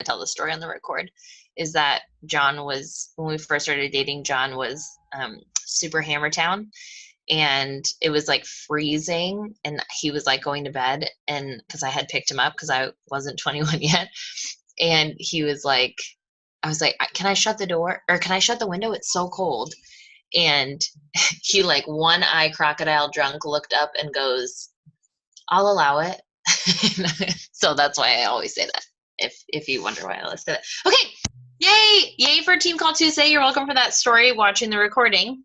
tell the story on the record, is that John was, when we first started dating, John was super hammer town, and it was like freezing, and he was like going to bed, and because I had picked him up because I wasn't 21 yet, and he was like, I was like, can I shut the door, or can I shut the window? It's so cold. And he, like, one eye crocodile drunk, looked up and goes, I'll allow it. So that's why I always say that, if you wonder why I listed it. Okay, yay for Team Call Tuesday. You're welcome for that story, watching the recording.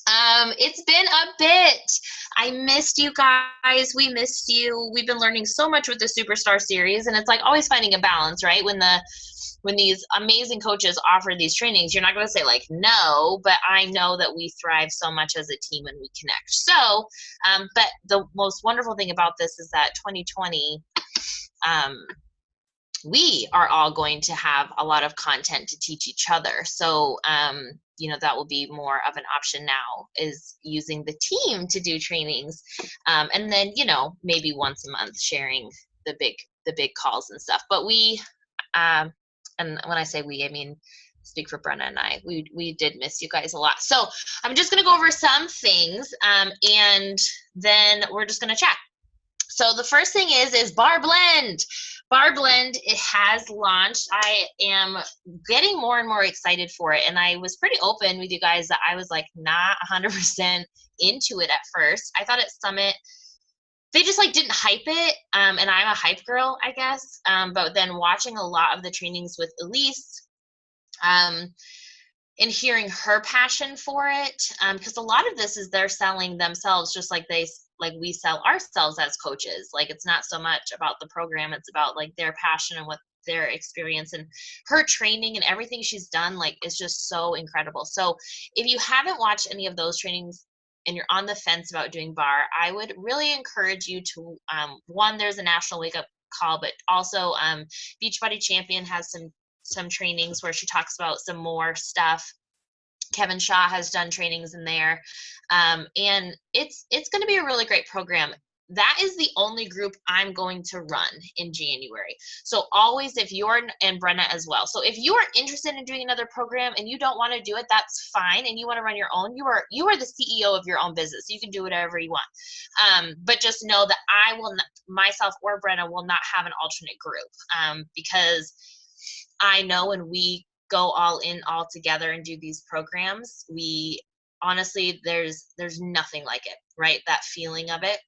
It's been a bit. I missed you guys. We missed you. We've been learning so much with the Superstar series, and it's like always finding a balance, right? When these amazing coaches offer these trainings, you're not going to say like no, but I know that we thrive so much as a team when we connect. So, but the most wonderful thing about this is that 2020, we are all going to have a lot of content to teach each other. So, that will be more of an option now, is using the team to do trainings. And then, maybe once a month sharing the big calls and stuff. But we, and when I say we, I mean, speak for Brenna and I, we did miss you guys a lot. So I'm just going to go over some things, and then we're just going to chat. So the first thing is Bar Blend. Bar Blend, it has launched. I am getting more and more excited for it. And I was pretty open with you guys that I was like not 100% into it at first. I thought at Summit, they just like didn't hype it. And I'm a hype girl, I guess. But then watching a lot of the trainings with Elise, and hearing her passion for it, because a lot of this is they're selling themselves, just like we sell ourselves as coaches. Like, it's not so much about the program, it's about like their passion and what their experience, and her training and everything she's done, like, is just so incredible. So if you haven't watched any of those trainings and you're on the fence about doing bar, I would really encourage you to, one, there's a national wake up call, but also Beachbody Champion has some trainings where she talks about some more stuff. Kevin Shaw has done trainings in there. And it's going to be a really great program. That is the only group I'm going to run in January. So always, if you're, and Brenna as well. So if you are interested in doing another program and you don't want to do it, that's fine. And you want to run your own, you are the CEO of your own business. You can do whatever you want. But just know that I will not, myself or Brenna will not have an alternate group, because I know when we go all in all together and do these programs, we honestly, there's nothing like it, right? That feeling of it.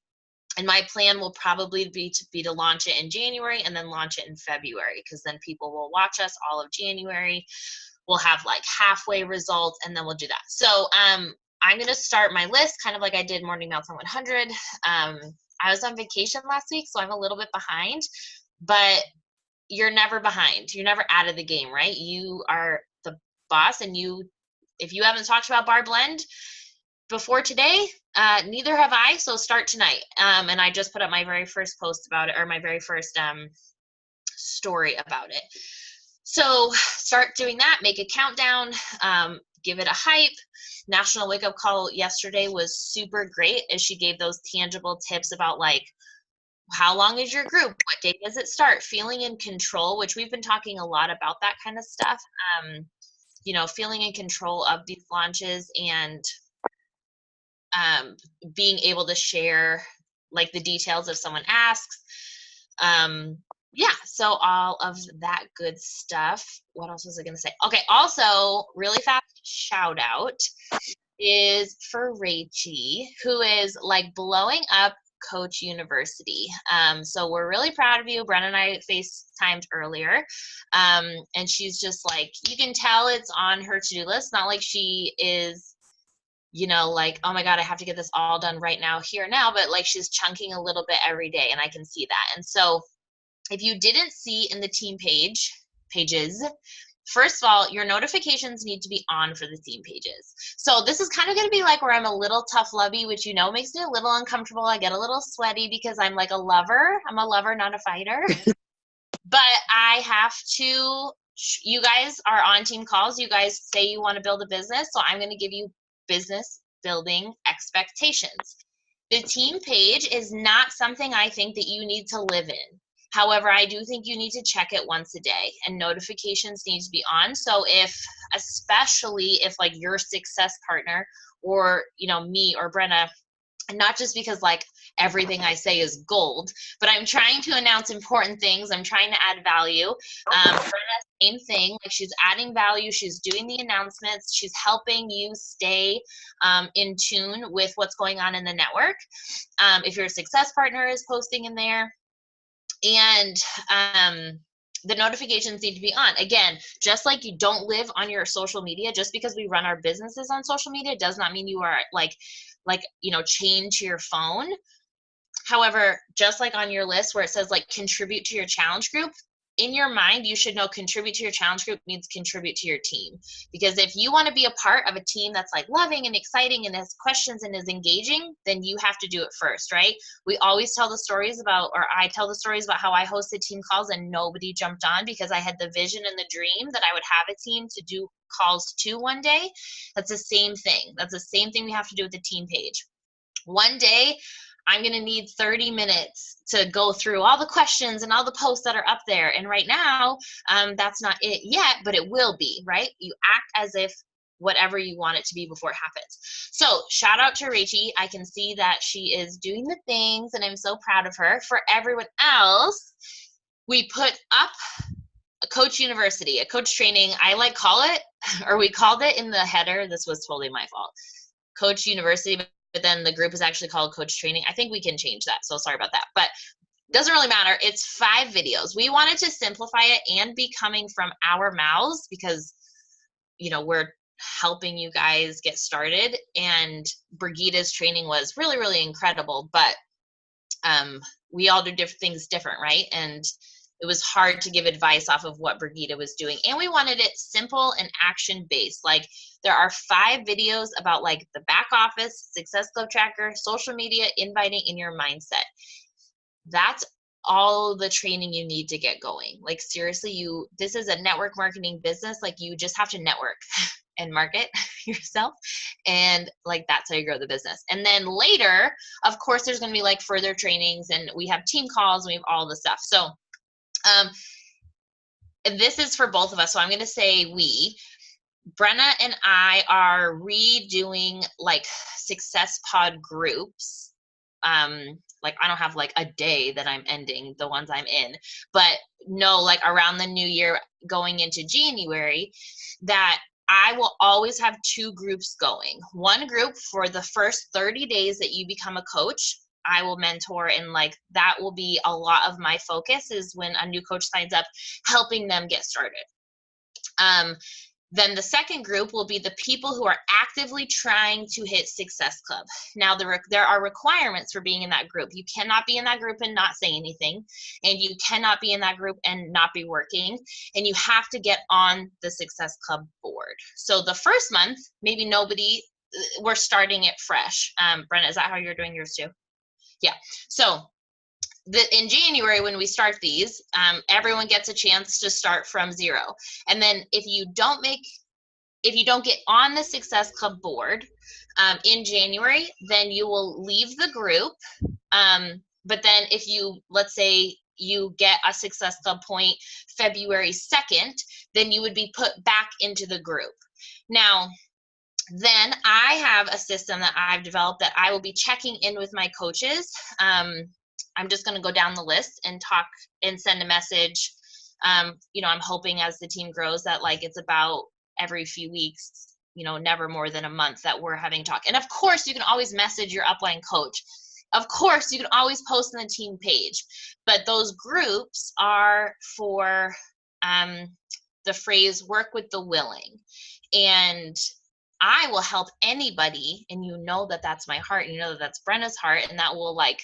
And my plan will probably be to launch it in January and then launch it in February, because then people will watch us all of January. We'll have like halfway results, and then we'll do that. So I'm going to start my list kind of like I did Morning Marathon 100. I was on vacation last week, so I'm a little bit behind, but you're never behind. You're never out of the game, right? You are the boss, and if you haven't talked about Bar Blend before today, neither have I, so start tonight. And I just put up my very first post about it, or my very first story about it. So start doing that, make a countdown, give it a hype. National Wake Up Call yesterday was super great, as she gave those tangible tips about like, how long is your group? What day does it start? Feeling in control, which we've been talking a lot about that kind of stuff. Feeling in control of these launches, and being able to share like the details if someone asks. So all of that good stuff. What else was I going to say? Okay, also really fast shout out is for Rachie, who is like blowing up Coach University. So we're really proud of you. Brenna and I FaceTimed earlier. And she's just like, you can tell it's on her to-do list. Not like she is, like, oh my God, I have to get this all done right now, here now, but like she's chunking a little bit every day, and I can see that. And so if you didn't see in the team pages, first of all, your notifications need to be on for the team pages. So this is kind of going to be like where I'm a little tough lovey, which, makes me a little uncomfortable. I get a little sweaty because I'm like a lover. I'm a lover, not a fighter. But I have to, you guys are on team calls. You guys say you want to build a business. So I'm going to give you business building expectations. The team page is not something I think that you need to live in. However, I do think you need to check it once a day, and notifications need to be on. So especially if like your success partner, or, you know, me or Brenna, and not just because like everything I say is gold, but I'm trying to announce important things. I'm trying to add value. Brenna, same thing. Like, she's adding value. She's doing the announcements. She's helping you stay in tune with what's going on in the network. If your success partner is posting in there, and the notifications need to be on. Again, just like you don't live on your social media, just because we run our businesses on social media does not mean you are like, you know, chained to your phone. However, just like on your list where it says like contribute to your challenge group, in your mind, you should know contribute to your challenge group means contribute to your team. Because if you want to be a part of a team that's like loving and exciting and has questions and is engaging, then you have to do it first, right? We always tell the stories about, or I tell the stories about how I hosted team calls and nobody jumped on because I had the vision and the dream that I would have a team to do calls to one day. That's the same thing. That's the same thing we have to do with the team page. One day, I'm going to need 30 minutes to go through all the questions and all the posts that are up there. And right now, that's not it yet, but it will be, right? You act as if whatever you want it to be before it happens. So shout out to Rachie. I can see that she is doing the things, and I'm so proud of her. For everyone else, we put up a coach university, a coach training. I like call it, or we called it in the header. This was totally my fault. Coach university, but then the group is actually called coach training. I think we can change that. So sorry about that, but doesn't really matter. It's 5 videos. We wanted to simplify it and be coming from our mouths because, you know, we're helping you guys get started, and Brigida's training was really, really incredible, but we all do different things different, right? And it was hard to give advice off of what Brigida was doing. And we wanted it simple and action-based. Like, there are 5 videos about like the back office, Success Club Tracker, social media, inviting, in your mindset. That's all the training you need to get going. Like, seriously, this is a network marketing business. Like, you just have to network and market yourself, and like that's how you grow the business. And then later, of course, there's going to be like further trainings, and we have team calls, and we have all the stuff. So this is for both of us. So I'm going to say we. Brenna and I are redoing like success pod groups. Like, I don't have like a day that I'm ending the ones I'm in, but no, like around the new year going into January, that I will always have 2 groups going. One group for the first 30 days that you become a coach, I will mentor, and like that will be a lot of my focus, is when a new coach signs up, helping them get started. Then the second group will be the people who are actively trying to hit Success Club. Now, there are requirements for being in that group. You cannot be in that group and not say anything, and you cannot be in that group and not be working, and you have to get on the Success Club board. So the first month, maybe nobody, we're starting it fresh. Brenna, is that how you're doing yours too? Yeah. So in January, when we start these, everyone gets a chance to start from 0. And then if you don't get on the Success Club board in January, then you will leave the group. But then if you, let's say you get a Success Club point February 2nd, then you would be put back into the group. Now, then I have a system that I've developed that I will be checking in with my coaches. I'm just going to go down the list and talk and send a message. You know, I'm hoping as the team grows that like it's about every few weeks, you know, never more than a month that we're having talk. And of course, you can always message your upline coach. Of course, you can always post on the team page. But those groups are for the phrase work with the willing. And I will help anybody, and you know that that's my heart, and you know that that's Brenna's heart, and that will like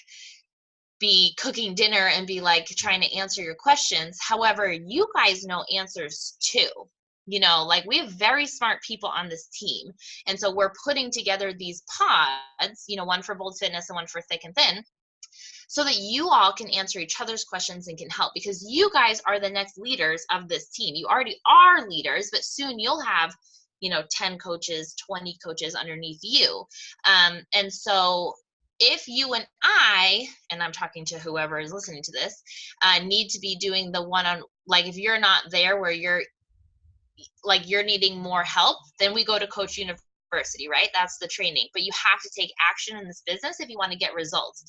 be cooking dinner and be like trying to answer your questions. However, you guys know answers too. You know, like we have very smart people on this team. And so we're putting together these pods, you know, one for Bold Fitness and one for Thick and Thin, so that you all can answer each other's questions and can help, because you guys are the next leaders of this team. You already are leaders, but soon you'll have, you know, 10 coaches, 20 coaches underneath you. And so if you and I'm talking to whoever is listening to this, need to be doing the one-on, like if you're not there where you're needing more help, then we go to Coach University, right? That's the training. But you have to take action in this business if you want to get results.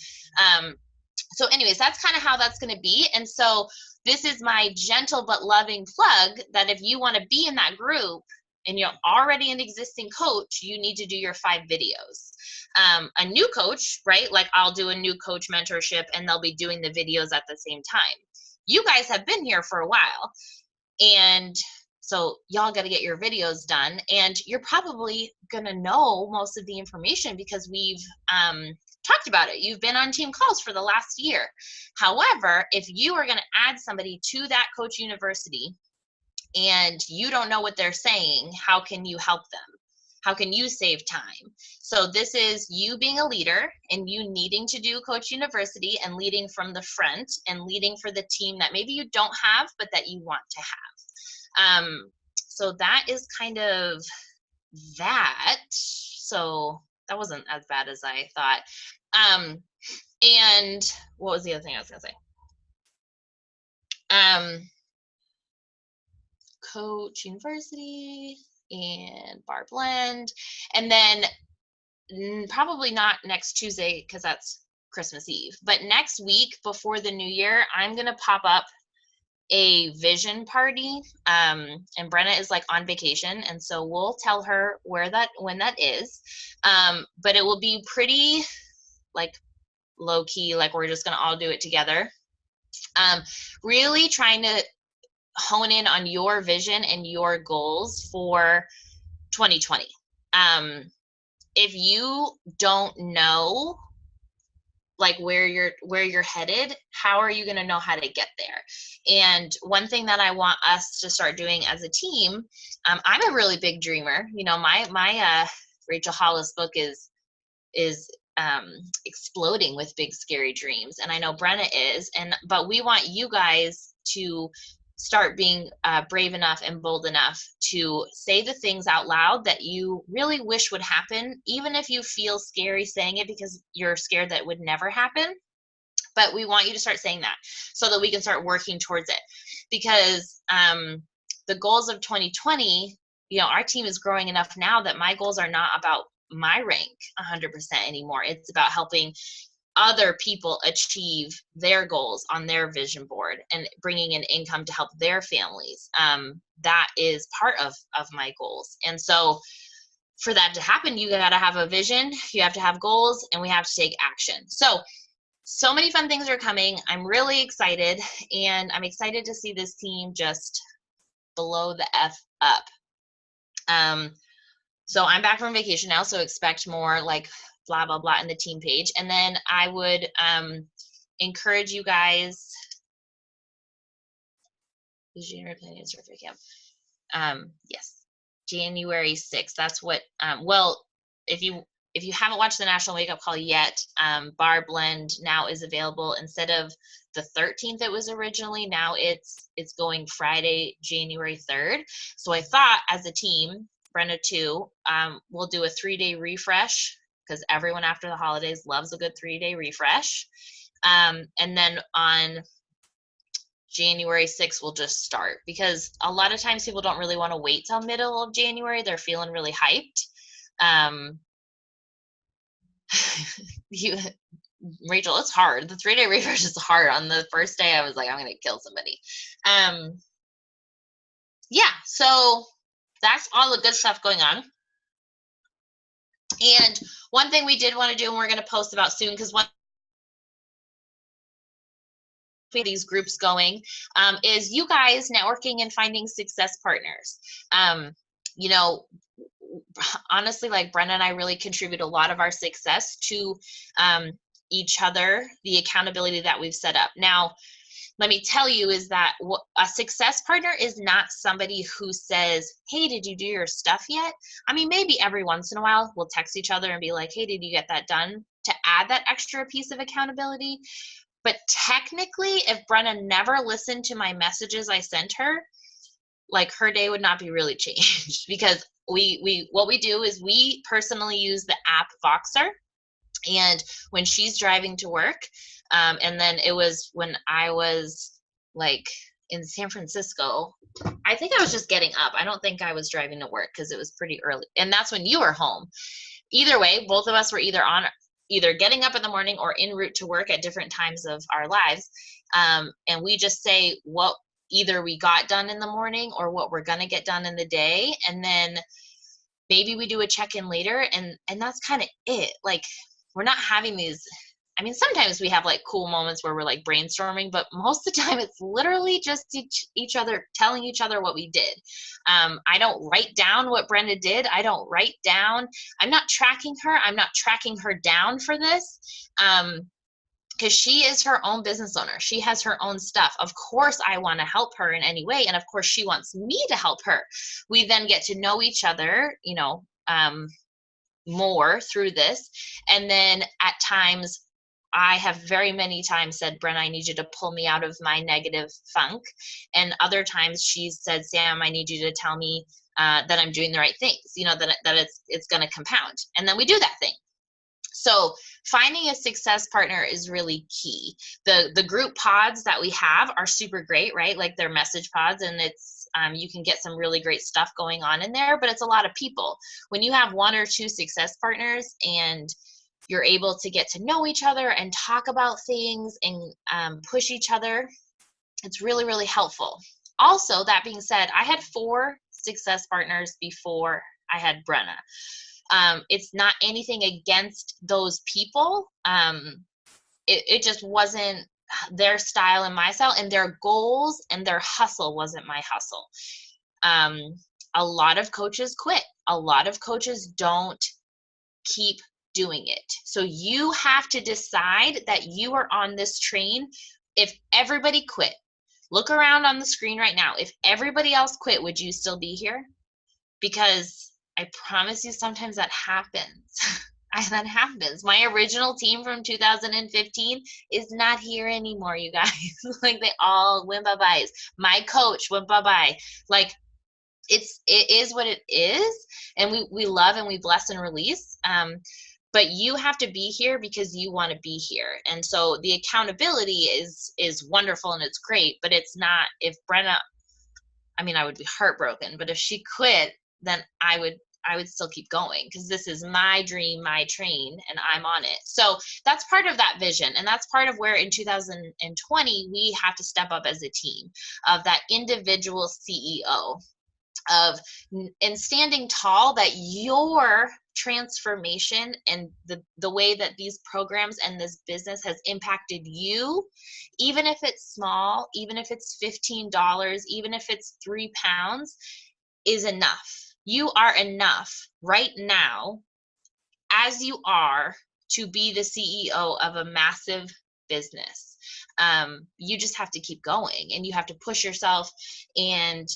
So anyways, that's kind of how that's going to be. And so this is my gentle but loving plug that if you want to be in that group and you're already an existing coach, you need to do your 5 videos. A new coach, right? Like I'll do a new coach mentorship and they'll be doing the videos at the same time. You guys have been here for a while. And so y'all got to get your videos done, and you're probably going to know most of the information because we've talked about it. You've been on team calls for the last year. However, if you are going to add somebody to that Coach University and you don't know what they're saying, how can you help them? How can you save time? So this is you being a leader and you needing to do Coach University and leading from the front and leading for the team that maybe you don't have, but that you want to have. So that is kind of that. So that wasn't as bad as I thought. And what was the other thing I was going to say? Coach University and Bar Blend. And then probably not next Tuesday because that's Christmas Eve, but next week before the new year, I'm going to pop up a vision party. And Brenna is like on vacation. And so we'll tell her when that is. But it will be pretty like low key, like we're just going to all do it together. Really trying to hone in on your vision and your goals for 2020. If you don't know like where you're headed, how are you going to know how to get there? And one thing that I want us to start doing as a team, I'm a really big dreamer. You know, my Rachel Hollis book is exploding with big scary dreams, and I know Brenna is, but we want you guys to start being brave enough and bold enough to say the things out loud that you really wish would happen, even if you feel scary saying it because you're scared that it would never happen. But we want you to start saying that so that we can start working towards it. Because the goals of 2020, you know, our team is growing enough now that my goals are not about my rank 100% anymore. It's about helping other people achieve their goals on their vision board and bringing in income to help their families. That is part of my goals. And so for that to happen, you got to have a vision, you have to have goals, and we have to take action. So many fun things are coming. I'm really excited, and I'm excited to see this team just blow the F up. So I'm back from vacation now, so expect more like blah, blah, blah in the team page. And then I would encourage you guys, January planning survey camp. Yes, January 6th. That's what, well, if you haven't watched the National Wake Up Call yet, Bar Blend now is available. Instead of the 13th it was originally, now it's going Friday, January 3rd. So I thought as a team, Brenda too, we'll do a 3-day refresh because everyone after the holidays loves a good 3-day refresh. And then on January 6th, we'll just start, because a lot of times people don't really want to wait till middle of January. They're feeling really hyped. Rachel, it's hard. The 3-day refresh is hard. On the first day, I was like, I'm going to kill somebody. Yeah, so that's all the good stuff going on. And one thing we did want to do, and we're going to post about soon, because one of these groups going is you guys networking and finding success partners. You know, honestly, like Brenda and I really contribute a lot of our success to each other, the accountability that we've set up. Now, let me tell you is that a success partner is not somebody who says, hey, did you do your stuff yet? I mean, maybe every once in a while we'll text each other and be like, hey, did you get that done? To add that extra piece of accountability. But technically, if Brenna never listened to my messages I sent her, like her day would not be really changed, because what we do is we personally use the app Voxer. And when she's driving to work, and then it was when I was like in San Francisco, I think I was just getting up. I don't think I was driving to work because it was pretty early. And that's when you were home. Either way, both of us were either getting up in the morning or en route to work at different times of our lives. And we just say what either we got done in the morning or what we're going to get done in the day. And then maybe we do a check-in later, and that's kind of it. Like, we're not having these, I mean, sometimes we have like cool moments where we're like brainstorming, but most of the time it's literally just each other telling each other what we did. I don't write down what Brenda did. I don't write down, I'm not tracking her. I'm not tracking her down for this. Because she is her own business owner. She has her own stuff. Of course, I want to help her in any way. And of course, she wants me to help her. We then get to know each other, more through this. And then at times, I have very many times said, Brenna, I need you to pull me out of my negative funk. And other times she's said, Sam, I need you to tell me that I'm doing the right things, that it's going to compound. And then we do that thing. So finding a success partner is really key. The group pods that we have are super great, right? Like they're message pods, and it's you can get some really great stuff going on in there, but it's a lot of people. When you have one or two success partners and you're able to get to know each other and talk about things and push each other, it's really, really helpful. Also, that being said, I had 4 success partners before I had Brenna. It's not anything against those people. It just wasn't their style and my style, and their goals and their hustle wasn't my hustle. A lot of coaches quit. A lot of coaches don't keep doing it. So you have to decide that you are on this train. If everybody quit, look around on the screen right now. If everybody else quit, would you still be here? Because I promise you, sometimes that happens. That happens. My original team from 2015 is not here anymore, you guys. Like, they all went bye-bye. My coach went bye-bye. Like, it is what it is, and we love and we bless and release. But you have to be here because you want to be here. And so the accountability is wonderful and it's great, but it's not. If Brenna, I mean, I would be heartbroken, but if she quit, then I would still keep going, because this is my dream, my train, and I'm on it. So that's part of that vision. And that's part of where in 2020, we have to step up as a team of that individual CEO and standing tall, that your transformation and the way that these programs and this business has impacted you, even if it's small, even if it's $15, even if it's 3 pounds, is enough. You are enough right now as you are to be the CEO of a massive business. You just have to keep going, and you have to push yourself and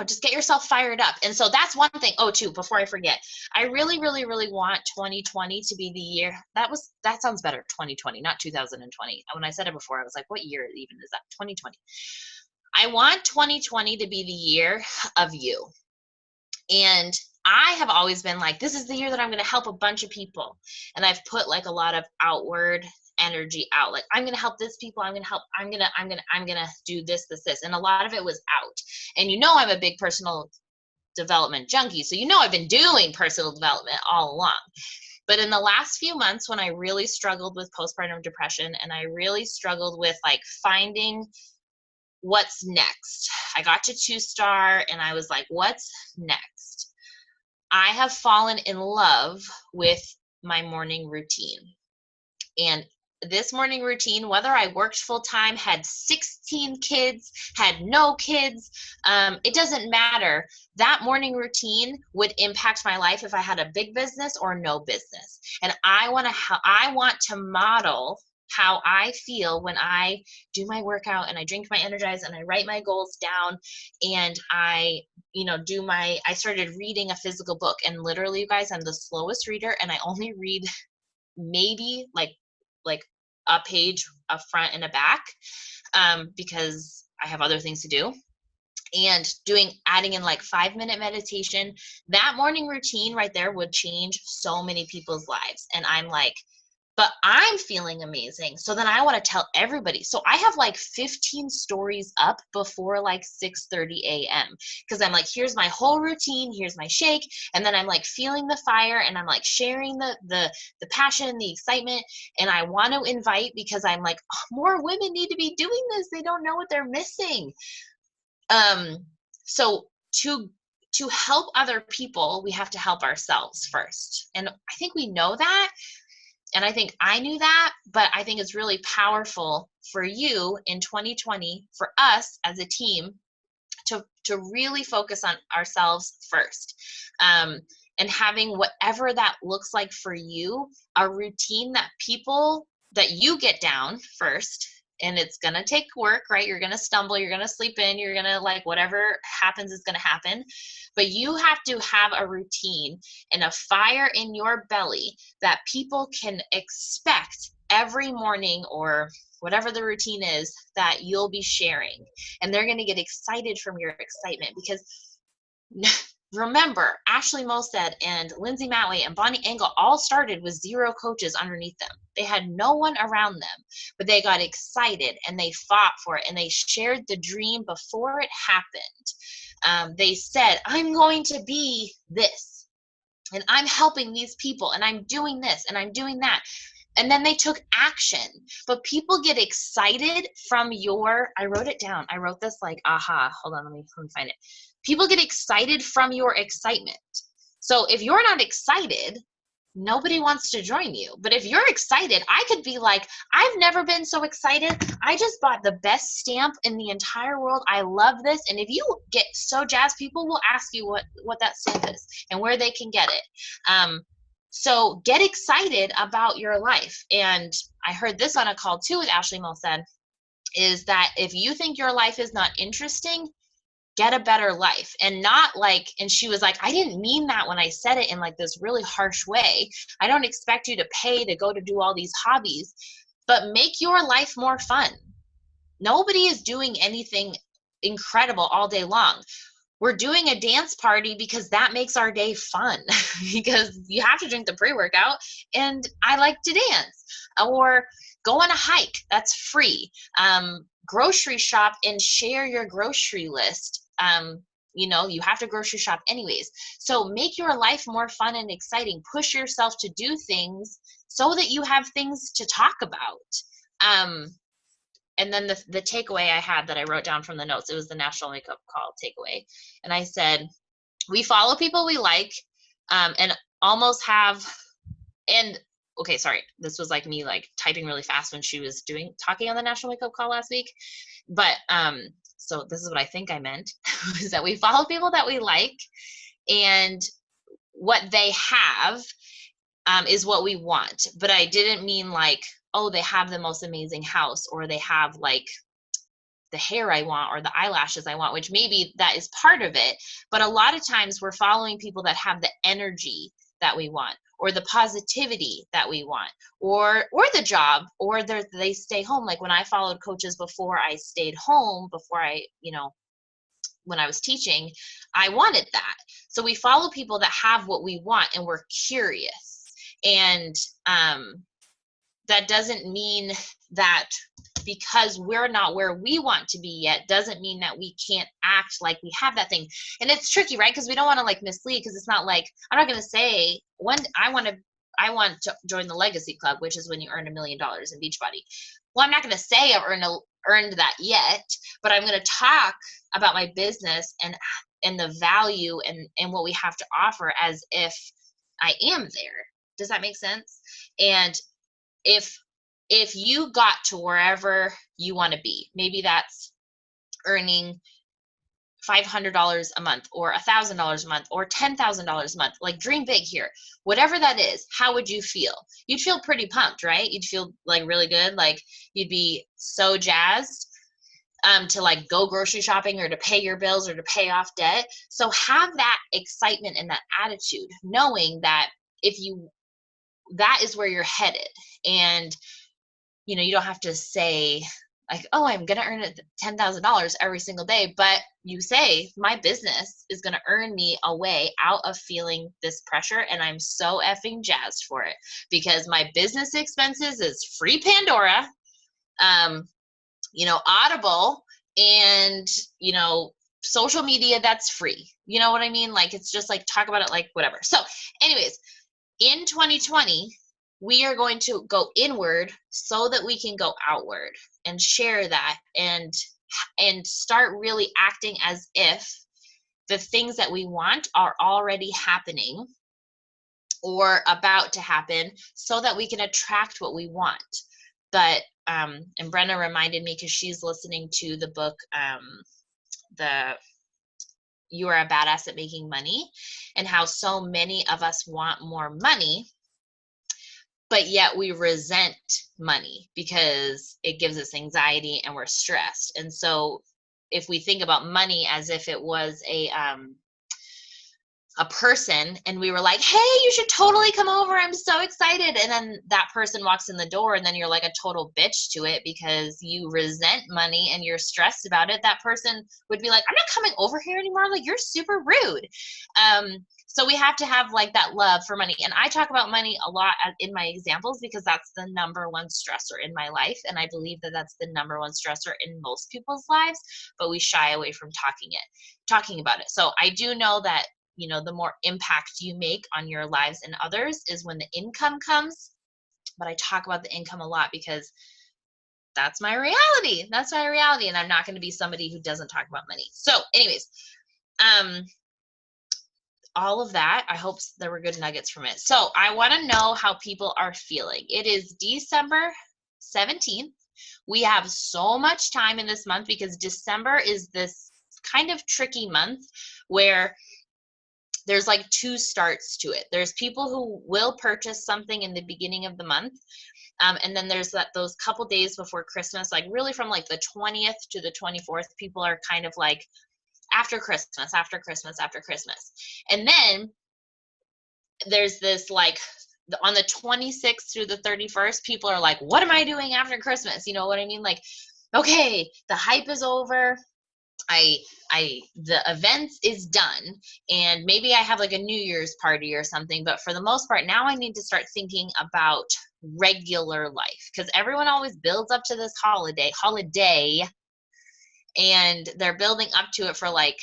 just get yourself fired up. And so that's one thing. Oh, too, before I forget, I really, really, really want 2020 to be the year. That sounds better, 2020, not 2020. When I said it before, I was like, what year even is that? 2020. I want 2020 to be the year of you. And I have always been like, this is the year that I'm going to help a bunch of people. And I've put like a lot of outward energy out. Like, I'm going to help this people. I'm going to help. I'm going to do this. And a lot of it was out. And I'm a big personal development junkie. So I've been doing personal development all along. But in the last few months, when I really struggled with postpartum depression, and I really struggled with like finding what's next, I got to 2-star and I was like, what's next? I have fallen in love with my morning routine. And this morning routine, whether I worked full time, had 16 kids, had no kids, it doesn't matter. That morning routine would impact my life if I had a big business or no business. And I want to model how I feel when I do my workout and I drink my Energize and I write my goals down, and I started reading a physical book. And literally, you guys, I'm the slowest reader, and I only read maybe like a page, a front and a back, because I have other things to do. and adding in like 5-minute meditation. That morning routine right there would change so many people's lives. And I'm like, but I'm feeling amazing. So then I want to tell everybody. So I have like 15 stories up before like 6:30 a.m. because I'm like, here's my whole routine, here's my shake, and then I'm like feeling the fire, and I'm like sharing the passion, the excitement, and I want to invite, because I'm like, oh, more women need to be doing this. They don't know what they're missing. So to help other people, we have to help ourselves first. And I think we know that. And I think I knew that, but I think it's really powerful for you in 2020, for us as a team, to really focus on ourselves first. And having whatever that looks like for you, a routine that you get down first. And it's going to take work, right? You're going to stumble, you're going to sleep in, you're going to, like, whatever happens is going to happen. But you have to have a routine and a fire in your belly that people can expect every morning, or whatever the routine is that you'll be sharing. And they're going to get excited from your excitement, because remember, Ashley Molstead and Lindsay Matway and Bonnie Engel all started with 0 coaches underneath them. They had no one around them, but they got excited and they fought for it, and they shared the dream before it happened. They said, I'm going to be this, and I'm helping these people, and I'm doing this, and I'm doing that. And then they took action. But people get excited from I wrote it down. I wrote this like, aha, hold on, let me find it. People get excited from your excitement. So if you're not excited, nobody wants to join you. But if you're excited, I could be like, I've never been so excited. I just bought the best stamp in the entire world. I love this. And if you get so jazzed, people will ask you what that stamp is and where they can get it. So get excited about your life. And I heard this on a call too with Ashley Molstead, is that if you think your life is not interesting, get a better life. And not like, and she was like, I didn't mean that when I said it in like this really harsh way. I don't expect you to pay to go to do all these hobbies, but make your life more fun. Nobody is doing anything incredible all day long. We're doing a dance party because that makes our day fun, because you have to drink the pre-workout, and I like to dance. Or go on a hike, that's free. Grocery shop and share your grocery list. You have to grocery shop anyways. So make your life more fun and exciting. Push yourself to do things so that you have things to talk about. And then the takeaway I had that I wrote down from the notes, it was the National Wake-Up Call takeaway. And I said, we follow people we like, and almost have, and okay, sorry, this was like me like typing really fast when she was talking on the National Wake-Up Call last week. But so this is what I think I meant, is that we follow people that we like, and what they have is what we want. But I didn't mean like, oh, they have the most amazing house, or they have like the hair I want, or the eyelashes I want, which maybe that is part of it. But a lot of times we're following people that have the energy that we want, or the positivity that we want, or the job, or they stay home. Like when I followed coaches before I stayed home, when I was teaching, I wanted that. So we follow people that have what we want, and we're curious. And that doesn't mean that because we're not where we want to be yet, doesn't mean that we can't act like we have that thing. And it's tricky, right? Because we don't want to like mislead, because it's not like, I'm not going to say when I want to join the Legacy Club, which is when you earn $1 million in Beachbody. Well, I'm not going to say I've earned that yet, but I'm going to talk about my business and the value and what we have to offer as if I am there. Does that make sense? And if you got to wherever you want to be, maybe that's earning $500 a month, or $1,000 a month, or $10,000 a month, like dream big here. Whatever that is, how would you feel? You'd feel pretty pumped, right? You'd feel like really good. Like you'd be so jazzed to like go grocery shopping, or to pay your bills, or to pay off debt. So have that excitement and that attitude, knowing that that is where you're headed. And you don't have to say like, oh, I'm going to earn $10,000 every single day. But you say my business is going to earn me a way out of feeling this pressure. And I'm so effing jazzed for it, because my business expenses is free Pandora, Audible, and, social media that's free. You know what I mean? Like, it's just like, talk about it like whatever. So anyways, in 2020, we are going to go inward so that we can go outward and share that and start really acting as if the things that we want are already happening or about to happen, so that we can attract what we want. But and Brenna reminded me, because she's listening to the book, the You Are a Badass at Making Money, and how so many of us want more money, but yet we resent money because it gives us anxiety and we're stressed. And so if we think about money as if it was a person, and we were like, hey, you should totally come over, I'm so excited, and then that person walks in the door, and then you're like a total bitch to it because you resent money and you're stressed about it, that person would be like, I'm not coming over here anymore, like, you're super rude. So we have to have like that love for money. And I talk about money a lot in my examples, because that's the number one stressor in my life, and I believe that that's the number one stressor in most people's lives, but we shy away from talking about it. So I do know that the more impact you make on your lives and others is when the income comes. But I talk about the income a lot because that's my reality. That's my reality. And I'm not going to be somebody who doesn't talk about money. So anyways, all of that, I hope there were good nuggets from it. So I want to know how people are feeling. It is December 17th. We have so much time in this month, because December is this kind of tricky month where there's like two starts to it. There's people who will purchase something in the beginning of the month. And then there's those couple days before Christmas, like really from like the 20th to the 24th, people are kind of like after Christmas. And then there's this like on the 26th through the 31st, people are like, what am I doing after Christmas? You know what I mean? Like, okay, the hype is over. The event is done, and maybe I have like a New Year's party or something, but for the most part now I need to start thinking about regular life, because everyone always builds up to this holiday, and they're building up to it for like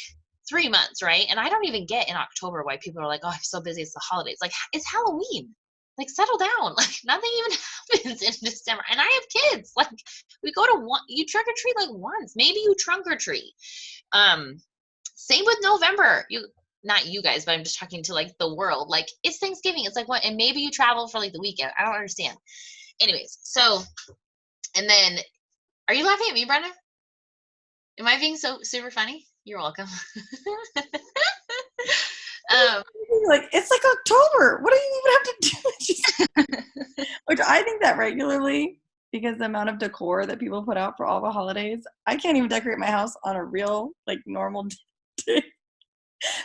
3 months, right? And I don't even get in October why people are like, oh, I'm so busy, it's the holidays. Like, it's Halloween. Like, settle down. Like, nothing even happens in December. And I have kids. Like, we go to you trick or treat like once. Maybe you trunk or treat. Same with November. Not you guys, but I'm just talking to like the world. Like, it's Thanksgiving. It's like what? And maybe you travel for like the weekend. I don't understand. Anyways, so, and then, are you laughing at me, Brenda? Am I being so super funny? You're welcome. Like, it's like October. What do you even have to do? Which I think that regularly, because the amount of decor that people put out for all the holidays, I can't even decorate my house on a real, like, normal day.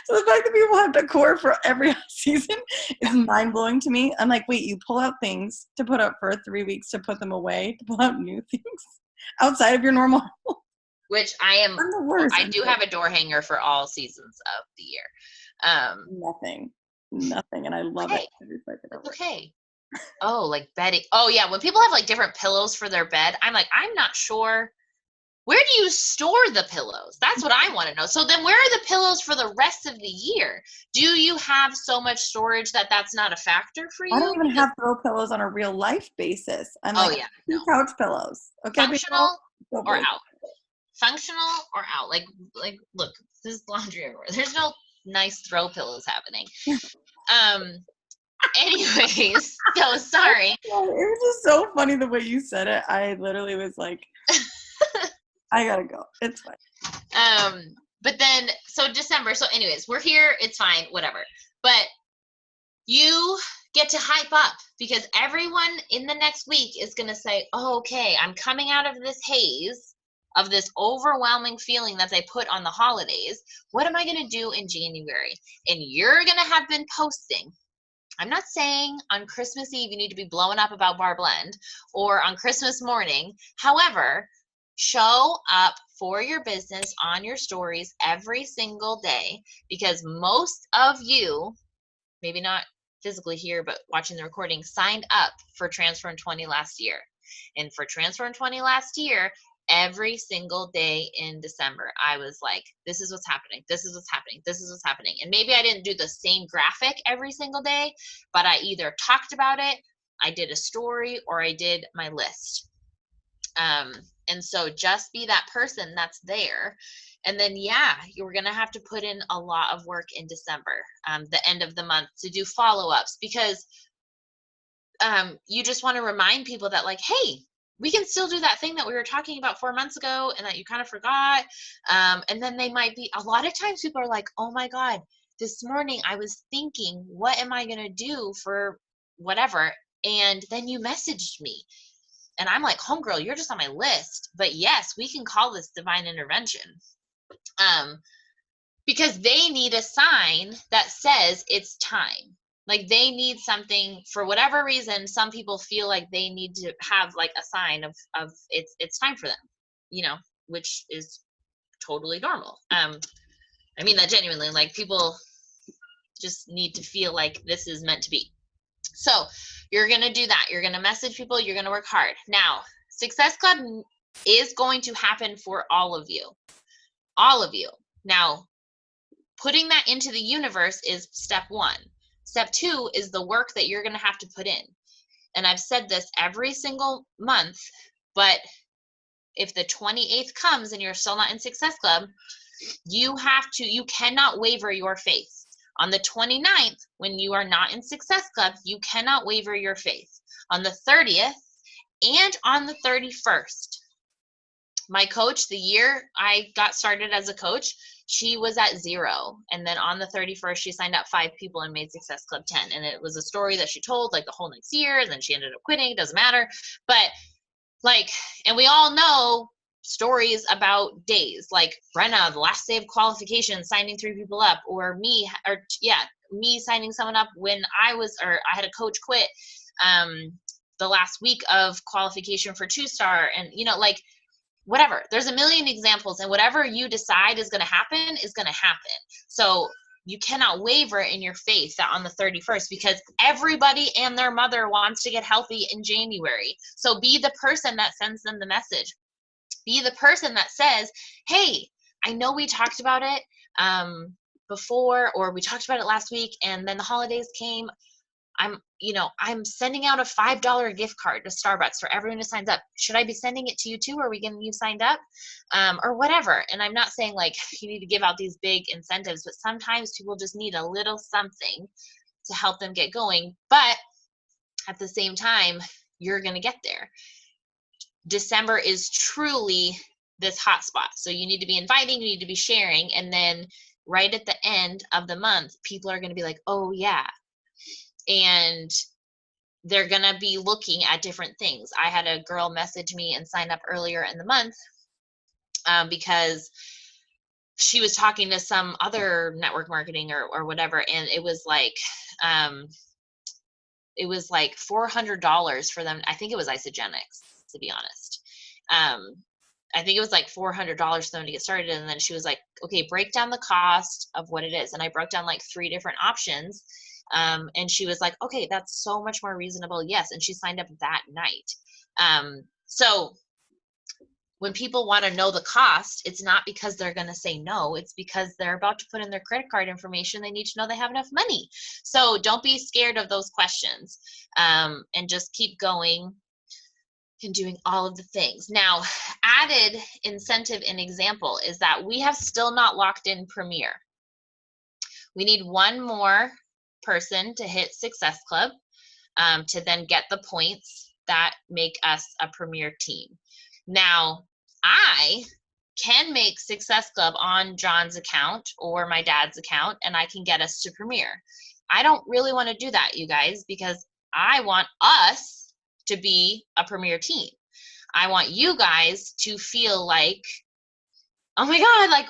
So the fact that people have decor for every season is mind-blowing to me. I'm like, wait, you pull out things to put up for 3 weeks to put them away, to pull out new things outside of your normal home. Which I do have a door hanger for all seasons of the year. Nothing, and I love it. Okay. Oh, like bedding. Oh yeah, when people have like different pillows for their bed, I'm like, I'm not sure. Where do you store the pillows? That's what I want to know. So then where are the pillows for the rest of the year? Do you have so much storage that that's not a factor for you? I don't even have throw pillows on a real life basis. I'm like, couch pillows. Okay, functional or out? Functional or out? Like, look, this is laundry everywhere. There's no nice throw pillows happening. Anyways, so sorry. It was just so funny the way you said it. I literally was like, I gotta go. It's fine. But then, so December. So anyways, we're here. It's fine. Whatever. But you get to hype up, because everyone in the next week is going to say, oh, okay, I'm coming out of this haze of this overwhelming feeling that they put on the holidays. What am I going to do in January? And you're going to have been posting. I'm not saying on Christmas Eve you need to be blowing up about Bar Blend, or on Christmas morning. However, Show up for your business on your stories every single day, because most of you, maybe not physically here, but watching the recording, signed up for Transform 20 last year. And for Transform 20 last year, every single day in December, I was like, this is what's happening. This is what's happening. This is what's happening. And maybe I didn't do the same graphic every single day, but I either talked about it, I did a story, or I did my list. And so just be that person that's there. And then, yeah, you're going to have to put in a lot of work in December, the end of the month, to do follow-ups, because you just want to remind people that, like, hey, we can still do that thing that we were talking about 4 months ago and that you kind of forgot. And then they might be, a lot of times people are like, oh my God, this morning I was thinking, what am I going to do for whatever? And then you messaged me. And I'm like, homegirl, you're just on my list. But yes, we can call this divine intervention. Because they need a sign that says it's time. Like, they need something for whatever reason. Some people feel like they need to have like a sign of it's time for them, you know, which is totally normal. I mean that genuinely. Like, people just need to feel like this is meant to be. So you're going to do that. You're going to message people. You're going to work hard. Now, Success Club is going to happen for all of you. All of you. Now, putting that into the universe is step one. Step two is the work that you're going to have to put in. And I've said this every single month, but if the 28th comes and you're still not in Success Club, you cannot waver your faith. On the 29th, when you are not in Success Club, you cannot waver your faith. On the 30th and on the 31st. My coach, the year I got started as a coach, she was at 0. And then on the 31st, she signed up 5 people and made Success Club 10. And it was a story that she told like the whole next year. And then she ended up quitting. It doesn't matter. But like, and we all know stories about days like Brenna, the last day of qualification, signing 3 people up, or me signing someone up when I had a coach quit the last week of qualification for 2-star. And, you know, like, whatever, there's a million examples, and whatever you decide is going to happen is going to happen. So you cannot waver in your faith that on the 31st, because everybody and their mother wants to get healthy in January. So be the person that sends them the message. Be the person that says, hey, I know we talked about it before, or we talked about it last week, and then the holidays came. I'm sending out a $5 gift card to Starbucks for everyone who signs up. Should I be sending it to you too? Are we getting you signed up? Or whatever. And I'm not saying like you need to give out these big incentives, but sometimes people just need a little something to help them get going. But at the same time, you're going to get there. December is truly this hot spot. So you need to be inviting, you need to be sharing. And then right at the end of the month, people are going to be like, oh yeah. And they're going to be looking at different things. I had a girl message me and sign up earlier in the month because she was talking to some other network marketing or whatever. And it was like $400 for them. I think it was Isogenics, to be honest. I think it was like $400 for them to get started. And then she was like, okay, break down the cost of what it is. And I broke down like 3 different options. And she was like, okay, that's so much more reasonable. Yes. And she signed up that night. So when people want to know the cost, it's not because they're going to say no. It's because they're about to put in their credit card information. They need to know they have enough money. So don't be scared of those questions, and just keep going and doing all of the things. Now, added incentive and example is that we have still not locked in Premier. We need one more person to hit Success Club to then get the points that make us a Premier team. Now, I can make Success Club on John's account or my dad's account, and I can get us to Premier. I don't really want to do that, you guys, because I want us to be a Premier team. I want you guys to feel like, oh my God, like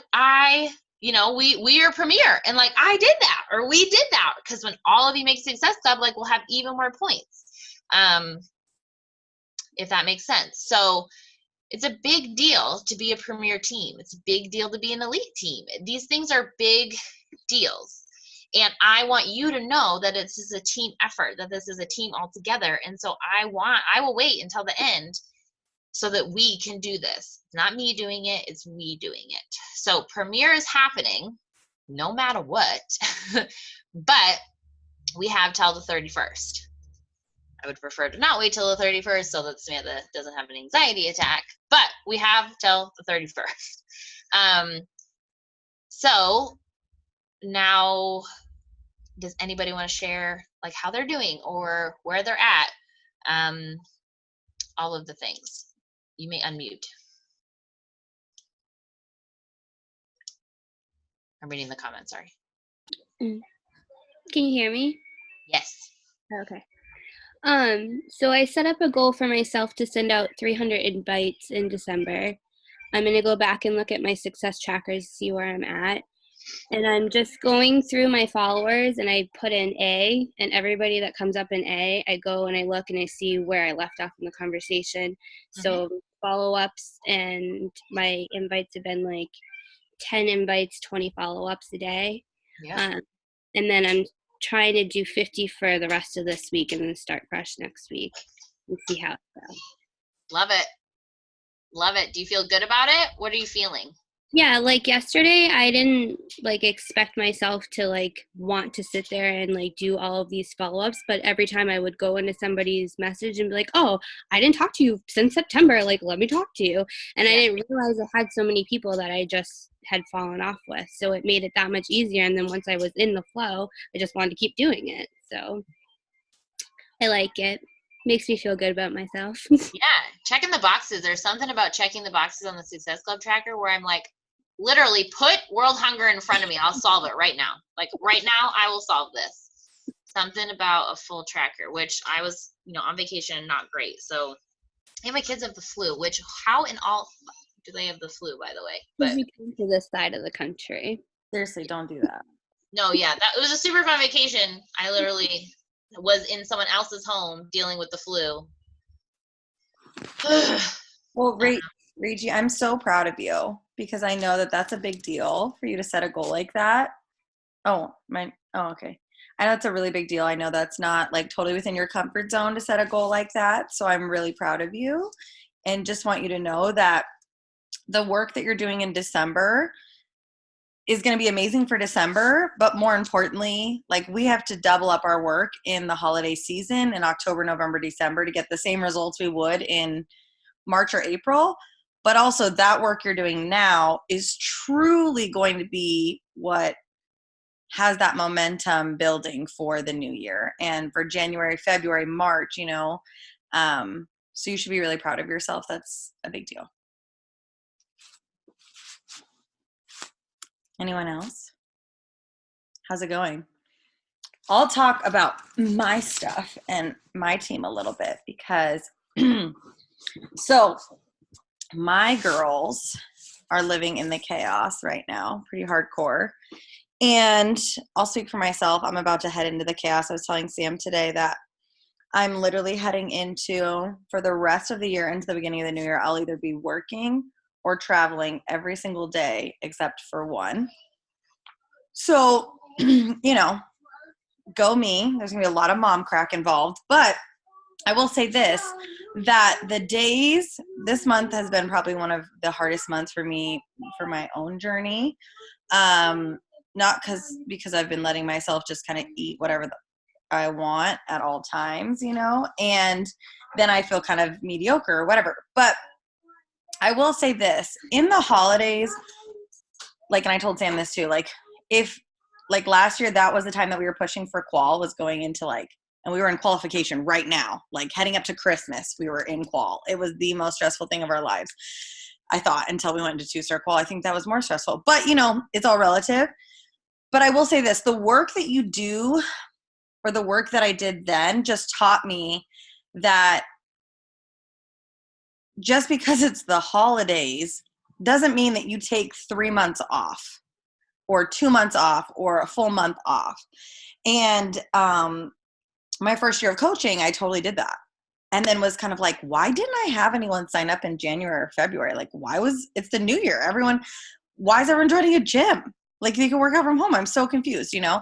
we are Premier, and like I did that, or we did that, because when all of you make Success Club, like we'll have even more points, if that makes sense. So It's a big deal to be a premier team. It's a big deal to be an elite team. These things are big deals. And I want you to know that this is a team effort, that this is a team altogether. And so I will wait until the end so that we can do this. It's not me doing it, it's we doing it. So Premier is happening no matter what, but we have till the 31st. I would prefer to not wait till the 31st so that Samantha doesn't have an anxiety attack, but we have till the 31st. So now, does anybody want to share like how they're doing or where they're at? All of the things. You may unmute. I'm reading the comments, sorry. Can you hear me? Yes. Okay. So I set up a goal for myself to send out 300 invites in December. I'm going to go back and look at my success trackers to see where I'm at. And I'm just going through my followers and I put in A, and everybody that comes up in A, I go and I look and I see where I left off in the conversation. So follow-ups, and my invites have been like 10 invites, 20 follow-ups a day. Yeah. And then I'm trying to do 50 for the rest of this week and then start fresh next week and see how it goes. Love it. Love it. Do you feel good about it? What are you feeling? Yeah, like yesterday, I didn't like expect myself to like want to sit there and like do all of these follow-ups, but every time I would go into somebody's message and be like, oh, I didn't talk to you since September, like let me talk to you. And I didn't realize I had so many people that I just had fallen off with. So it made it that much easier. And then once I was in the flow, I just wanted to keep doing it. So I like it. Makes me feel good about myself. Yeah, checking the boxes. There's something about checking the boxes on the Success Club tracker where I'm like, literally put world hunger in front of me. I'll solve it right now. Like right now, I will solve this. Something about a full tracker, which I was, on vacation and not great. So, and my kids have the flu, which how in all do they have the flu, by the way? But we came to this side of the country. Seriously, don't do that. No, yeah, it was a super fun vacation. I literally was in someone else's home dealing with the flu. Well, Reggie, I'm so proud of you because I know that that's a big deal for you to set a goal like that. Okay. I know it's a really big deal. I know that's not like totally within your comfort zone to set a goal like that. So I'm really proud of you and just want you to know that the work that you're doing in December is going to be amazing for December, but more importantly, like we have to double up our work in the holiday season in October, November, December to get the same results we would in March or April. But also that work you're doing now is truly going to be what has that momentum building for the new year and for January, February, March, so you should be really proud of yourself. That's a big deal. Anyone else? How's it going? I'll talk about my stuff and my team a little bit because so my girls are living in the chaos right now, pretty hardcore. And I'll speak for myself. I'm about to head into the chaos. I was telling Sam today that I'm literally heading into, for the rest of the year into the beginning of the new year, I'll either be working or traveling every single day except for one. So, go me. There's going to be a lot of mom crack involved. But I will say this, that this month has been probably one of the hardest months for me for my own journey. Not because I've been letting myself just kind of eat whatever I want at all times, and then I feel kind of mediocre or whatever. But I will say this, in the holidays, and I told Sam this too, if last year, that was the time that we were pushing for qual, was going into and we were in qualification right now, heading up to Christmas, we were in qual. It was the most stressful thing of our lives, I thought, until we went into 2-star qual. I think that was more stressful, but it's all relative. But I will say this, the work that you do, or the work that I did then, just taught me that just because it's the holidays doesn't mean that you take 3 months off or 2 months off or a full month off. And my first year of coaching, I totally did that. and then was kind of like, why didn't I have anyone sign up in January or February? Like, it's the new year. Why is everyone joining a gym? Like, they can work out from home. I'm so confused, you know?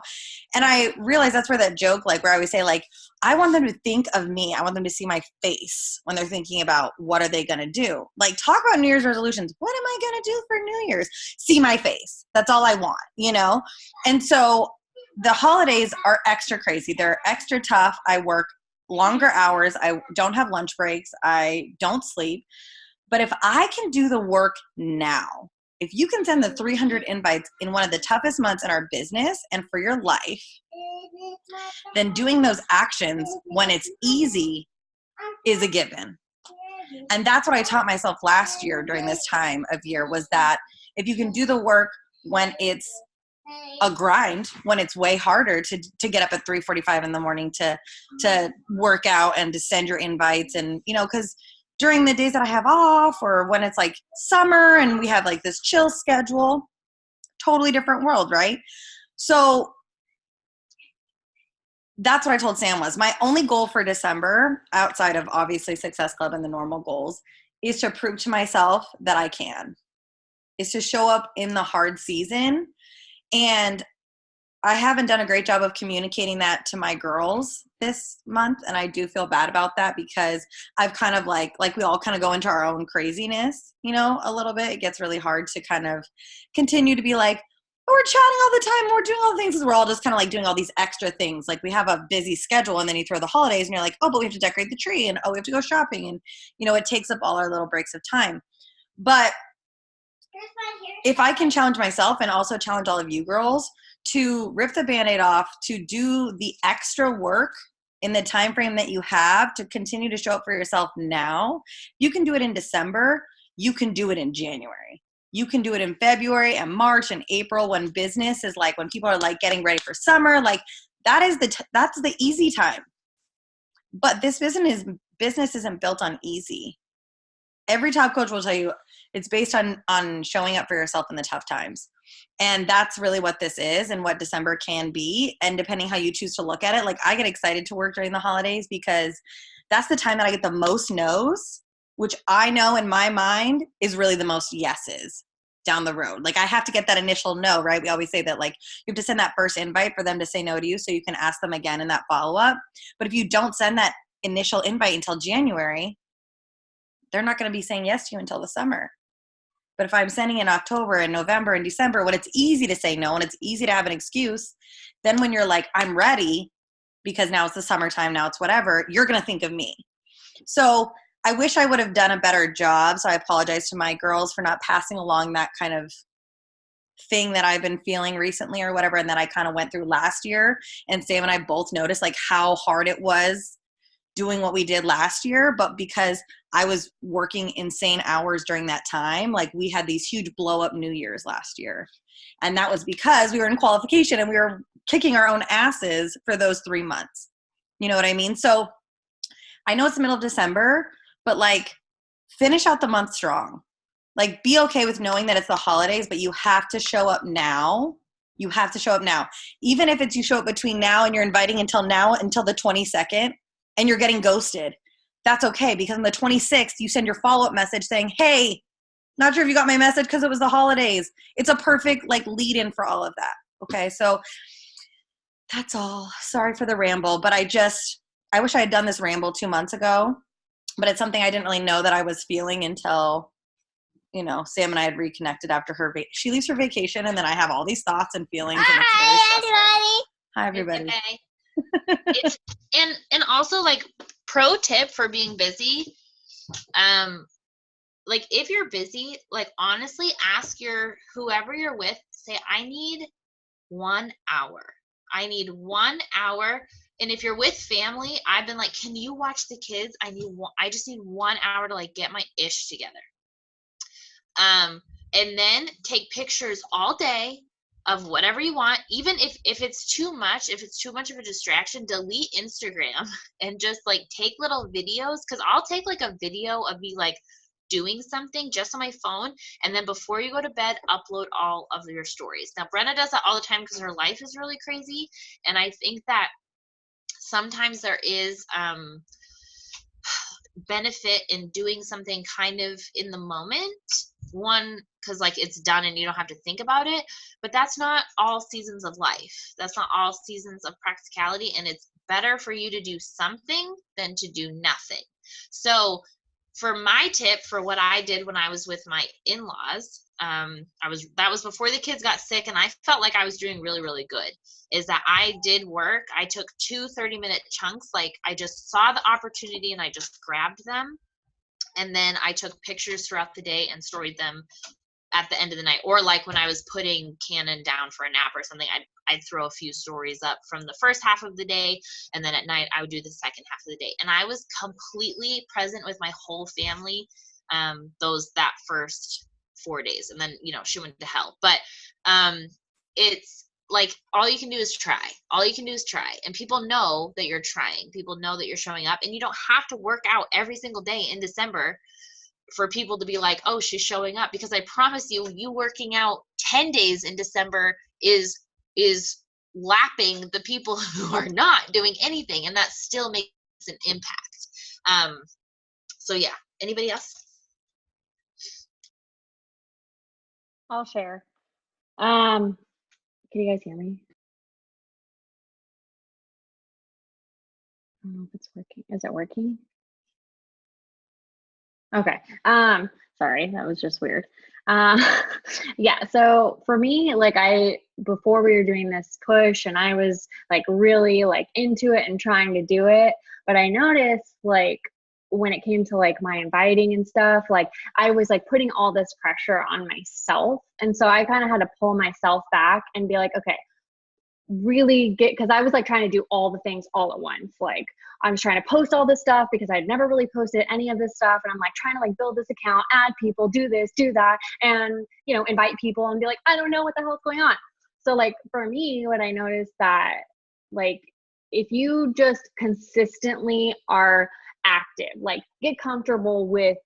And I realized that's where that joke, like, where I always say, like, I want them to think of me. I want them to see my face when they're thinking about what are they going to do. Like, talk about New Year's resolutions. What am I going to do for New Year's? See my face. That's all I want, you know? And so the holidays are extra crazy. They're extra tough. I work longer hours. I don't have lunch breaks. I don't sleep. But if I can do the work now, if you can send the 300 invites in one of the toughest months in our business and for your life, then doing those actions when it's easy is a given. And that's what I taught myself last year during this time of year, was that if you can do the work when it's a grind, when it's way harder to get up at 3:45 in the morning to work out and to send your invites, and, you know, because during the days that I have off, or when it's like summer and we have like this chill schedule, totally different world, right? So that's what I told Sam was my only goal for December, outside of obviously Success Club and the normal goals, is to prove to myself that I can, is to show up in the hard season. And I haven't done a great job of communicating that to my girls this month. And I do feel bad about that, because I've kind of like we all kind of go into our own craziness, you know, a little bit. It gets really hard to kind of continue to be like, oh, we're chatting all the time, we're doing all the things, because we're all just kind of like doing all these extra things. Like, we have a busy schedule, and then you throw the holidays and you're like, oh, but we have to decorate the tree, and oh, we have to go shopping. And, you know, it takes up all our little breaks of time. But if I can challenge myself and also challenge all of you girls to rip the Band-Aid off, to do the extra work in the time frame that you have to continue to show up for yourself now, you can do it in December, you can do it in January. You can do it in February and March and April, when business is like, when people are like getting ready for summer, like that's the easy time. But this business isn't built on easy. Every top coach will tell you it's based on showing up for yourself in the tough times. And that's really what this is, and what December can be. And depending how you choose to look at it, like, I get excited to work during the holidays, because that's the time that I get the most no's, which I know in my mind is really the most yeses down the road. Like, I have to get that initial no, right? We always say that, like, you have to send that first invite for them to say no to you, so you can ask them again in that follow-up. But if you don't send that initial invite until January, they're not going to be saying yes to you until the summer. But if I'm sending in October and November and December, when it's easy to say no and it's easy to have an excuse, then when you're like, I'm ready, because now it's the summertime, now it's whatever, you're going to think of me. So I wish I would have done a better job. So I apologize to my girls for not passing along that kind of thing that I've been feeling recently or whatever, and that I kind of went through last year. And Sam and I both noticed like how hard it was doing what we did last year, but because I was working insane hours during that time, like, we had these huge blow up New Year's last year. And that was because we were in qualification and we were kicking our own asses for those 3 months. You know what I mean? So I know it's the middle of December, but like, finish out the month strong. Like, be okay with knowing that it's the holidays, but you have to show up now. You have to show up now. Even if it's you show up between now and you're inviting until the 22nd, and you're getting ghosted, that's okay, because on the 26th, you send your follow-up message saying, hey, not sure if you got my message because it was the holidays. It's a perfect like lead-in for all of that. Okay, so that's all. Sorry for the ramble, but I wish I had done this ramble 2 months ago, but it's something I didn't really know that I was feeling until, you know, Sam and I had reconnected after she leaves for vacation, and then I have all these thoughts and feelings. Hi, everybody. Okay. It's and also, like, pro tip for being busy, like, if you're busy, like, honestly ask whoever you're with, say, I need 1 hour. I need 1 hour. And if you're with family, I've been like, can you watch the kids? I just need 1 hour to like get my ish together. And then take pictures all day of whatever you want. Even if it's too much of a distraction, delete Instagram and just like take little videos. Cause I'll take like a video of me like doing something just on my phone. And then before you go to bed, upload all of your stories. Now, Brenna does that all the time because her life is really crazy. And I think that sometimes there is, benefit in doing something kind of in the moment. One, because like it's done and you don't have to think about it, but that's not all seasons of life. That's not all seasons of practicality, and it's better for you to do something than to do nothing. So for my tip for what I did when I was with my in-laws, that was before the kids got sick, and I felt like I was doing really, really good, is that I did work. I took 2 30-minute chunks. Like I just saw the opportunity and I just grabbed them. And then I took pictures throughout the day and storied them at the end of the night. Or like when I was putting Cannon down for a nap or something, I'd throw a few stories up from the first half of the day, and then at night I would do the second half of the day. And I was completely present with my whole family that first 4 days, and then she went to hell. But it's like all you can do is try. All you can do is try, and people know that you're trying. People know that you're showing up, and you don't have to work out every single day in December for people to be like, oh, she's showing up. Because I promise you, you working out 10 days in December is lapping the people who are not doing anything, and that still makes an impact. So yeah, anybody else? I'll share. Can you guys hear me? I don't know if it's working. Is it working? Okay. Sorry, that was just weird. Yeah, so for me, like before we were doing this push and I was like really like into it and trying to do it, but I noticed like when it came to like my inviting and stuff, like I was like putting all this pressure on myself. And so I kind of had to pull myself back and be like, okay, really because I was like trying to do all the things all at once. Like I was trying to post all this stuff because I'd never really posted any of this stuff. And I'm like trying to like build this account, add people, do this, do that, and, invite people and be like, I don't know what the hell's going on. So like for me, what I noticed that like, if you just consistently are active, like get comfortable with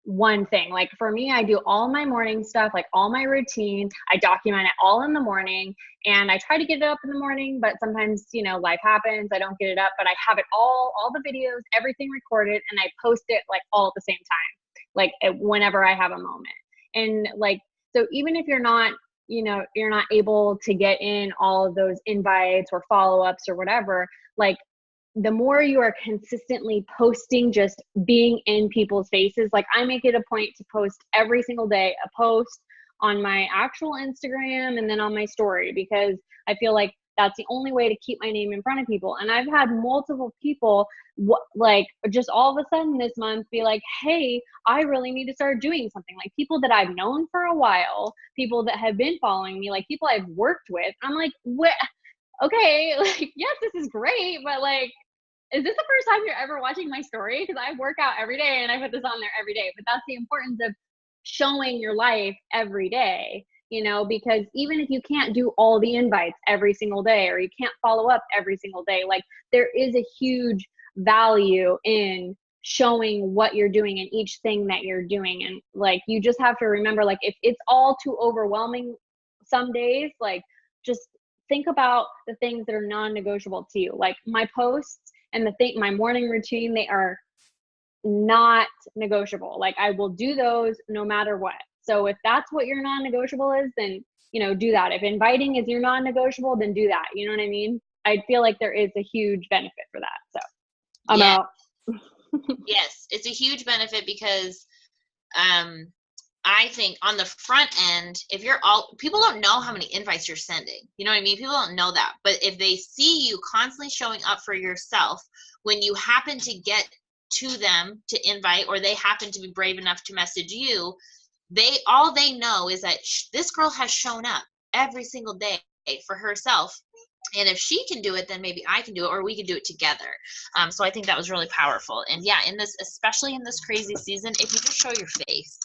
one thing. Like for me, I do all my morning stuff, like all my routine. I document it all in the morning, and I try to get it up in the morning, but sometimes, life happens. I don't get it up, but I have it all the videos, everything recorded, and I post it like all at the same time, like whenever I have a moment. And like, so even if you're not, you're not able to get in all of those invites or follow-ups or whatever, like the more you are consistently posting, just being in people's faces. Like I make it a point to post every single day, a post on my actual Instagram and then on my story, because I feel like that's the only way to keep my name in front of people. And I've had multiple people like just all of a sudden this month be like, hey, I really need to start doing something. Like people that I've known for a while, people that have been following me, like people I've worked with. I'm like, what? Okay, like, yes, this is great, but like, is this the first time you're ever watching my story? Because I work out every day and I put this on there every day. But that's the importance of showing your life every day, because even if you can't do all the invites every single day, or you can't follow up every single day, like there is a huge value in showing what you're doing in each thing that you're doing. And like, you just have to remember, like, if it's all too overwhelming some days, like just think about the things that are non-negotiable to you. Like my posts and my morning routine, they are not negotiable. Like I will do those no matter what. So if that's what your non-negotiable is, then, do that. If inviting is your non-negotiable, then do that. You know what I mean? I feel like there is a huge benefit for that. So I'm out. Yes, it's a huge benefit because I think on the front end, if people don't know how many invites you're sending. You know what I mean? People don't know that. But if they see you constantly showing up for yourself, when you happen to get to them to invite, or they happen to be brave enough to message you, all they know is that this girl has shown up every single day for herself. And if she can do it, then maybe I can do it, or we can do it together. So I think that was really powerful. And yeah, especially in this crazy season, if you just show your face,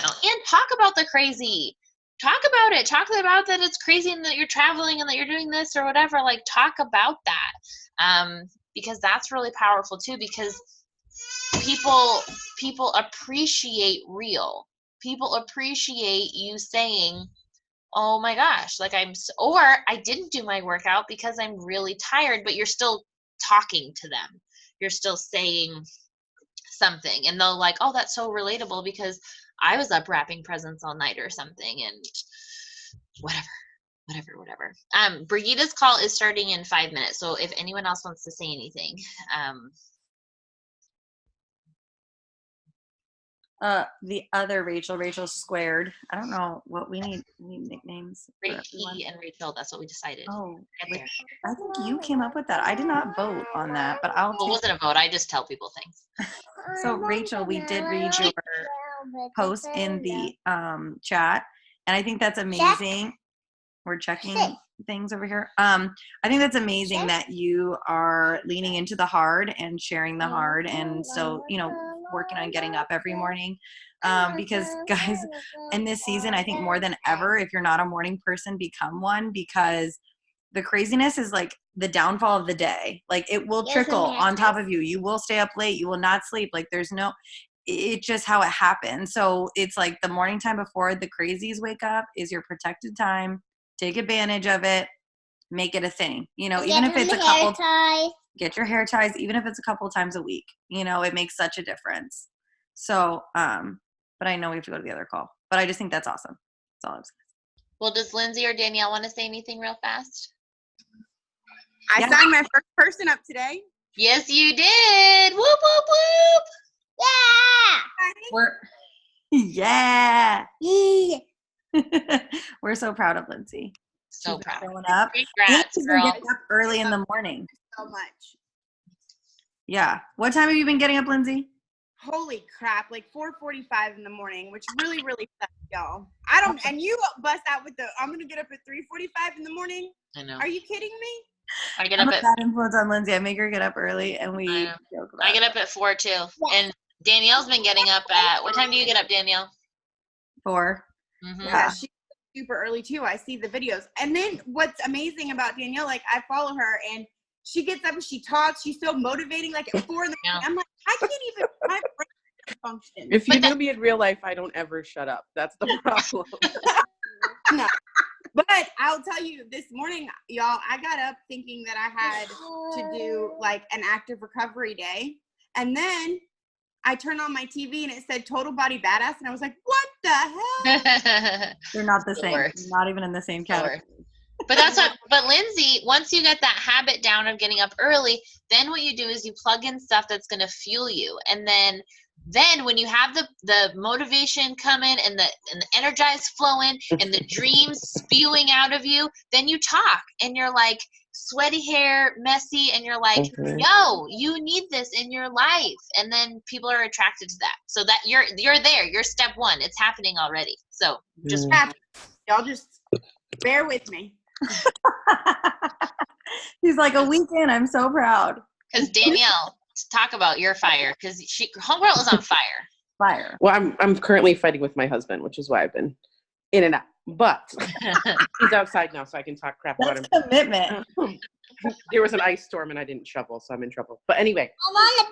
and talk about the crazy, talk about it, talk about that it's crazy and that you're traveling and that you're doing this or whatever, like talk about that. Because that's really powerful too, because people appreciate real. People appreciate you saying, oh my gosh, like or I didn't do my workout because I'm really tired, but you're still talking to them. You're still saying something, and they'll like, oh, that's so relatable because I was up wrapping presents all night or something, and whatever. Brigitte's call is starting in 5 minutes, so if anyone else wants to say anything. The other Rachel squared. I don't know what we need. We need nicknames. Ricky and Rachel, that's what we decided. Oh, Right there. I think you came up with that. I did not vote on that, but I'll Well, it wasn't a vote. I just tell people things. So Rachel, we did read your post in the chat, and I think that's amazing. We're checking things over here. I think that's amazing that you are leaning into the hard and sharing the hard, and so working on getting up every morning. Because guys, in this season, I think more than ever, if you're not a morning person, become one, because the craziness is like the downfall of the day. Like it will trickle on top of you. You will stay up late. You will not sleep. Like it's just how it happens. So it's like the morning time before the crazies wake up is your protected time. Take advantage of it. Make it a thing. Even if it's get your hair ties, even if it's a couple times a week, it makes such a difference. So, but I know we have to go to the other call, but I just think that's awesome. That's all I was saying. Well, does Lindsay or Danielle want to say anything real fast? I signed my first person up today. Yes, you did. Whoop, whoop, whoop. Yeah. We're so proud of Lindsay. So proud. Showing up. Congrats, girl. Getting up early in the morning. So much. Yeah. What time have you been getting up, Lindsay? Holy crap, like 4:45 in the morning, which really, really sucks, y'all. And you bust out with I'm going to get up at 3:45 in the morning? I know. Are you kidding me? I get up at bad influence on Lindsay. I make her get up early, and we joke about I get up at 4 too. Yeah. And Danielle's been getting up at, what time do you get up, Danielle? 4. Mm-hmm. Yeah, she's super early too. I see the videos. And then what's amazing about Danielle, like I follow her and she gets up and she talks. She's so motivating, like at 4 in the morning. I'm like, I can't even, my brain function. If you knew me in real life, I don't ever shut up. That's the problem. No. But I'll tell you, this morning, y'all, I got up thinking that I had to do like an active recovery day. And then I turned on my TV and it said Total Body Badass. And I was like, what the hell? They're not the same. They're not even in the same category. But Lindsay, once you get that habit down of getting up early, then what you do is you plug in stuff that's going to fuel you. And then when you have the motivation coming and the energize flowing and the dreams spewing out of you, then you talk and you're like sweaty hair, messy, and you're like, yo, you need this in your life. And then people are attracted to that. So that you're there. You're step 1. It's happening already. So just y'all just bear with me. He's like, a weekend. I'm so proud. Because Danielle, talk about your fire, because homegirl is on fire. Well, I'm currently fighting with my husband, which is why I've been in and out. But he's outside now, so I can talk crap about him. That's commitment. There was an ice storm and I didn't shovel, so I'm in trouble. But anyway, I'm on the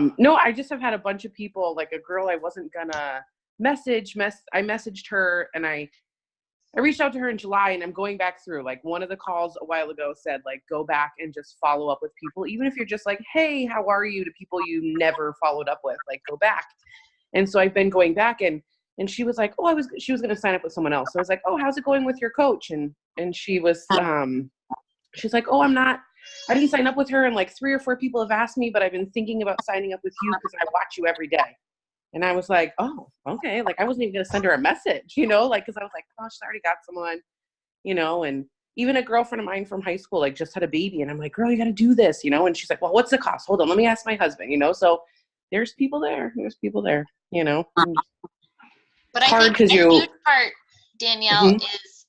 bed. No, I just have had a bunch of people, like a girl I wasn't gonna I messaged her and I reached out to her in July, and I'm going back through, like, one of the calls a while ago said, like, go back and just follow up with people, even if you're just like, hey, how are you, to people you never followed up with, like, go back. And so I've been going back, and she was like, she was going to sign up with someone else. So I was like, oh, how's it going with your coach? And she was, she's like, oh, I didn't sign up with her. And like 3 or 4 people have asked me, but I've been thinking about signing up with you because I watch you every day. And I was like, oh, okay. Like, I wasn't even going to send her a message, like, because I was like, oh, she's already got someone, and even a girlfriend of mine from high school, like, just had a baby. And I'm like, girl, you got to do this, and she's like, well, what's the cost? Hold on, let me ask my husband, so there's people there. But I think the huge part, Danielle, is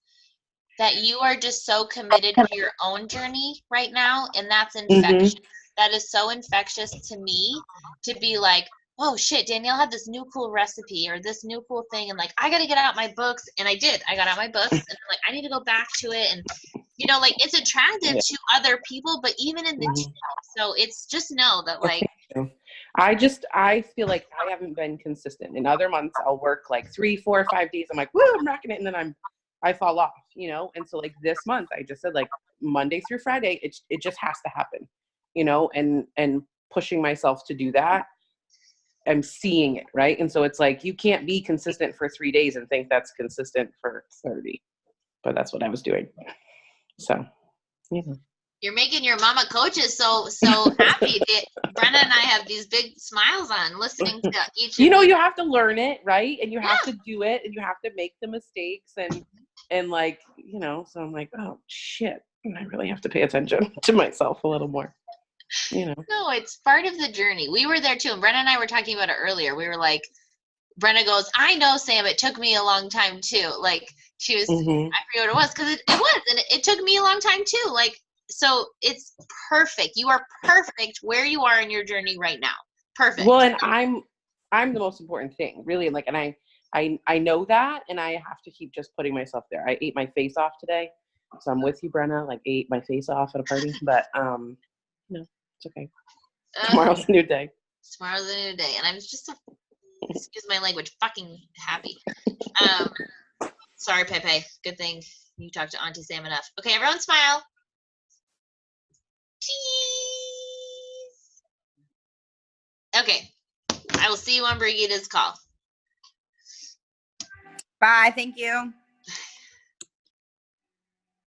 that you are just so committed to your own journey right now, and that's infectious. That is so infectious to me, to be like, oh shit, Danielle had this new cool recipe or this new cool thing, and like, I got to get out my books. And I did. I got out my books, and I'm like, I need to go back to it. And like, it's attractive to other people, but even in the team. So it's just know that, like, I feel like I haven't been consistent. In other months, I'll work like 3, 4, 5 days. I'm like, woo, I'm rocking it. And then I fall off, And so like this month, I just said, like, Monday through Friday, it just has to happen, and pushing myself to do that, I'm seeing it, right? And so it's like, you can't be consistent for 3 days and think that's consistent for 30. But that's what I was doing. So, You're making your mama coaches so happy. Brenda and I have these big smiles on listening to each of you have to learn it, right? And you have to do it, and you have to make the mistakes, and like, so I'm like, oh shit, I really have to pay attention to myself a little more. No, it's part of the journey. We were there too, and Brenda and I were talking about it earlier. We were like, Brenda goes, I know, Sam, it took me a long time too. Like, she was, I forget what it was, because it was, and it took me a long time too. Like, so it's perfect. You are perfect where you are in your journey right now. Perfect. Well, and I'm the most important thing, really. Like, and I know that, and I have to keep just putting myself there. I ate my face off today, so I'm with you, Brenna. Like, ate my face off at a party, but it's okay. Tomorrow's a new day. Tomorrow's a new day, and I'm just so, excuse my language, fucking happy. Sorry, Pepe. Good thing you talked to Auntie Sam enough. Okay, everyone smile. Cheese. Okay, I will see you on Brigida's call. Bye. Thank you.